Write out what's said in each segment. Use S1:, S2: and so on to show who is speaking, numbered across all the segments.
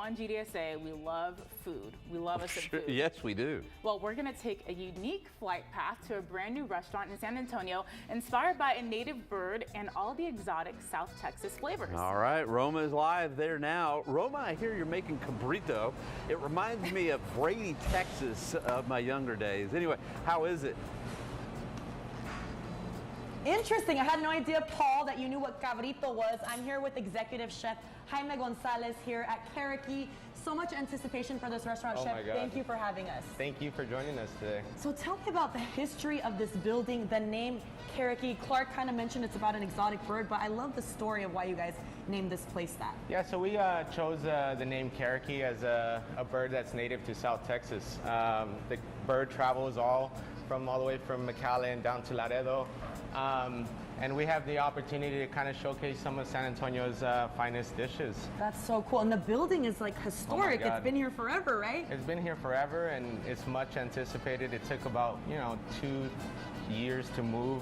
S1: on GDSA, we love food. We love us some food.
S2: Yes, we do.
S1: Well, we're going to take a unique flight path to a brand new restaurant in San Antonio, inspired by a native bird and all the exotic South Texas flavors.
S2: All right, Roma is live there now. Roma, I hear you're making cabrito. It reminds me of Brady, Texas of my younger days. Anyway, how is it?
S3: Interesting. I had no idea, Paul, that you knew what cabrito was. I'm here with executive chef Jaime Gonzalez here at Cariqui. So much anticipation for this restaurant,
S4: Oh
S3: chef.
S4: my God.
S3: Thank you for having us.
S4: Thank you for joining us today.
S3: So tell me about the history of this building, the name Carriqui. Clark kind of mentioned it's about an exotic bird, but I love the story of why you guys named this place that.
S4: Yeah, so we chose the name Carriqui as a bird that's native to South Texas. The bird travels all the way from McAllen down to Laredo. And we have the opportunity to kind of showcase some of San Antonio's finest dishes.
S3: That's so cool. And the building is like historic.
S4: God.
S3: It's been here forever, right?
S4: It's been here forever, and it's much anticipated. It took about 2 years to move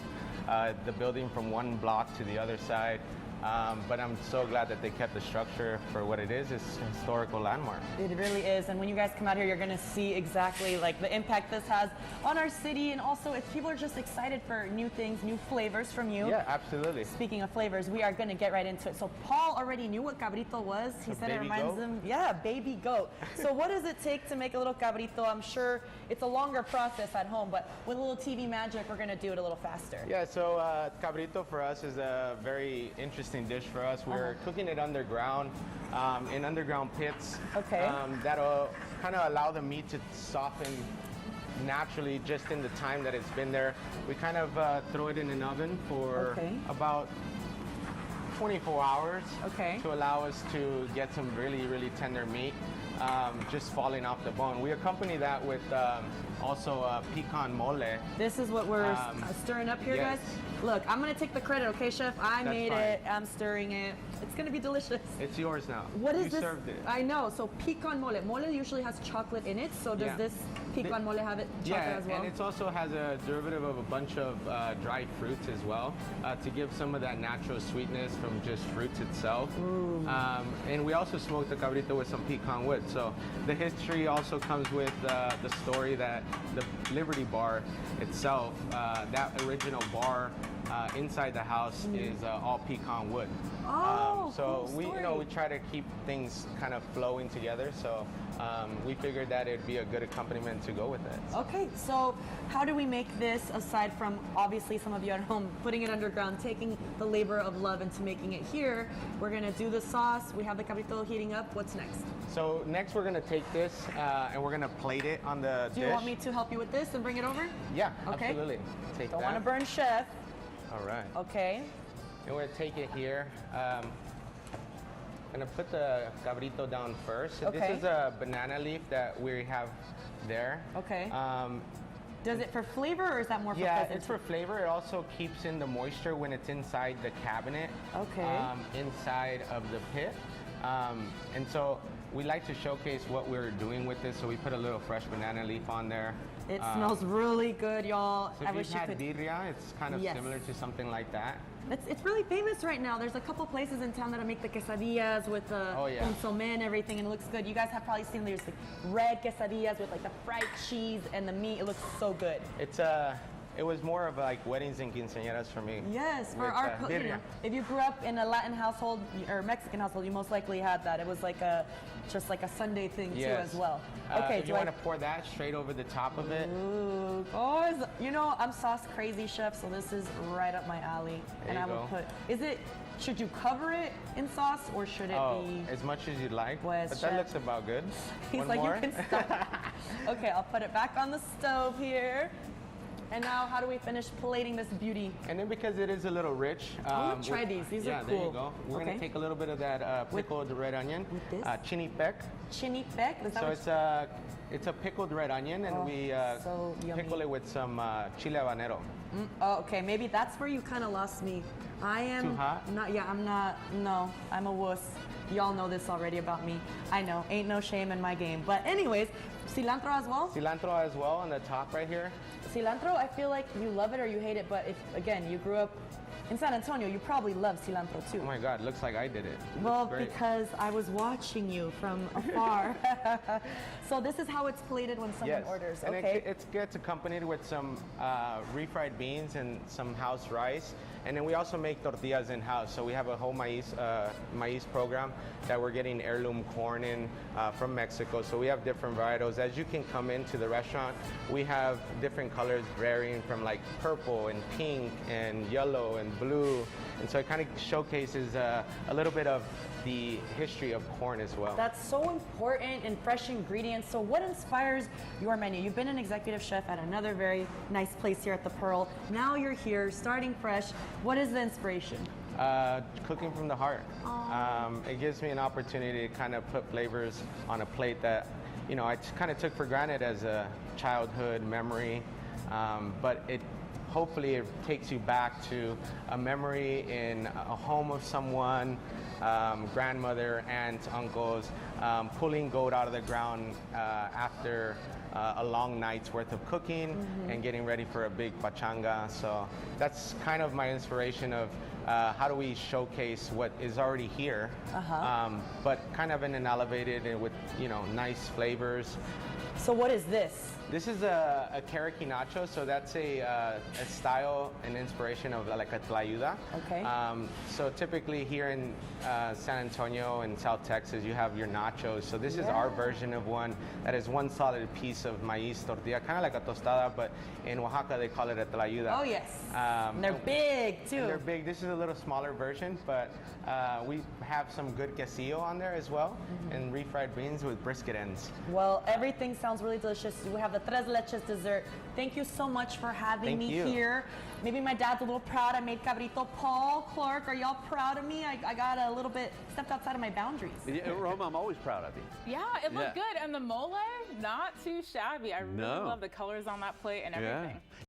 S4: the building from one block to the other side. But I'm so glad that they kept the structure for what it is. It's a historical landmark.
S3: It really is. And when you guys come out here, you're going to see exactly like the impact this has on our city. And also, if people are just excited for new things, new flavors from you.
S4: Yeah, absolutely.
S3: Speaking of flavors, we are going to get right into it. So Paul already knew what cabrito was. He said it reminds him, yeah, baby goat. So what does it take to make a little cabrito? I'm sure it's a longer process at home, but with a little TV magic, we're going to do it a little faster.
S4: Yeah, so cabrito for us is a very interesting dish for us. We're cooking it underground, in underground pits.
S3: Okay.
S4: That'll kind of allow the meat to soften naturally just in the time that it's been there. We kind of throw it in an oven for about 24 hours to allow us to get some really, really tender meat just falling off the bone. We accompany that with also pecan mole.
S3: This is what we're stirring up here, guys. Look, I'm gonna take the credit, okay, chef? I made it. I'm stirring it. It's gonna be delicious.
S4: It's yours now.
S3: What is
S4: you
S3: this?
S4: Served it.
S3: I know. So pecan mole. Mole usually has chocolate in it. So does this pecan mole have chocolate as well?
S4: And it also has a derivative of a bunch of dried fruits as well to give some of that natural sweetness from just fruits itself. And we also smoke the cabrito with some pecan wood. So the history also comes with the story that the Liberty Bar itself, that original bar inside the house is all pecan wood. So
S3: cool
S4: we try to keep things kind of flowing together. So we figured that it'd be a good accompaniment to go with it.
S3: Okay, so how do we make this, aside from obviously some of you at home putting it underground, taking the labor of love into making it here? We're gonna do the sauce. We have the cabrito heating up. What's next?
S4: So next we're gonna take this and we're gonna plate it on the dish.
S3: Do you want me to help you with this and bring it over?
S4: Yeah,
S3: okay.
S4: Absolutely. Take
S3: Don't
S4: that.
S3: want to burn chef.
S4: All right.
S3: Okay.
S4: And we're gonna take it here. I'm gonna put the cabrito down first.
S3: Okay.
S4: This is a banana leaf that we have there.
S3: Okay. Does it for flavor or is that more for
S4: Yeah,
S3: presence?
S4: it's for flavor. It also keeps in the moisture when it's inside the cabinet.
S3: Okay.
S4: Inside of the pit. And so we like to showcase what we're doing with this, so we put a little fresh banana leaf on there.
S3: It smells really good, y'all.
S4: So if you've had birria, it's kind of similar to something like that.
S3: It's really famous right now. There's a couple places in town that make the quesadillas with the consomme and everything, and it looks good. You guys have probably seen there's like red quesadillas with like the fried cheese and the meat. It looks so good.
S4: It was more of like weddings and quinceañeras for me.
S3: Yes, for our if you grew up in a Latin household or Mexican household, you most likely had that. It was like just like a Sunday thing too as well. Okay,
S4: if you want to pour that straight over the top of it.
S3: Ooh, I'm sauce crazy, chef, so this is right up my alley.
S4: There you go.
S3: Should you cover it in sauce or should it be?
S4: As much as you'd like,
S3: Pues,
S4: but
S3: chef.
S4: that looks about good.
S3: He's
S4: One
S3: like,
S4: more?
S3: you can stop. Okay, I'll put it back on the stove here. And now, how do we finish plating this beauty?
S4: And then because it is a little rich.
S3: I want to try these. These are cool.
S4: Yeah, there you go. We're going to take a little bit of that pickled red onion.
S3: With this?
S4: Chinipec.
S3: Chinipec? Is that
S4: So it's a pickled red onion, and we
S3: so
S4: pickle it with some chile habanero.
S3: Oh, okay. Maybe that's where you kind of lost me. I am
S4: too hot?
S3: not. Yeah, I'm not. No, I'm a wuss. Y'all know this already about me. I know. Ain't no shame in my game. But anyways, cilantro as well?
S4: Cilantro as well on the top right here.
S3: Cilantro, I feel like you love it or you hate it, but if, again, you grew up In San Antonio, you probably love cilantro too.
S4: Oh my God, looks like I did it.
S3: Well,
S4: Great.
S3: because I was watching you from afar. So this is how it's plated when someone orders,
S4: and
S3: okay?
S4: it gets accompanied with some refried beans and some house rice. And then we also make tortillas in-house. So we have a whole maize program that we're getting heirloom corn in from Mexico. So we have different varietals. As you can come into the restaurant, we have different colors varying from like purple and pink and yellow and blue. And so it kind of showcases a little bit of the history of corn as well.
S3: That's so important in fresh ingredients. So what inspires your menu? You've been an executive chef at another very nice place here at the Pearl. Now you're here, starting fresh. What is the inspiration?
S4: Cooking from the heart. It gives me an opportunity to kind of put flavors on a plate that, you know, I kind of took for granted as a childhood memory, but hopefully it takes you back to a memory in a home of someone, grandmother, aunts, uncles, pulling goat out of the ground after a long night's worth of cooking and getting ready for a big pachanga. So that's kind of my inspiration of how do we showcase what is already here, but kind of in an elevated and with, you know, nice flavors.
S3: So what is this?
S4: This is a Caricky Nacho, so that's a style and inspiration of like a tlayuda.
S3: Okay.
S4: So typically here in San Antonio and South Texas, you have your nachos. So this is our version of one that is one solid piece of maize tortilla, kind of like a tostada, but in Oaxaca they call it a tlayuda.
S3: Oh yes. And they're big too.
S4: And they're big. This is a little smaller version, but we have some good quesillo on there as well, and refried beans with brisket ends.
S3: Well, everything sounds really delicious. We have the Tres Leches dessert. Thank you so much for having me here. Maybe my dad's a little proud I made cabrito. Paul, Clark, are y'all proud of me? I got a little bit stepped outside of my boundaries.
S2: Yeah, Roma, I'm always proud of you.
S1: Yeah, it looked good. And the mole, not too shabby. I really love the colors on that plate and everything.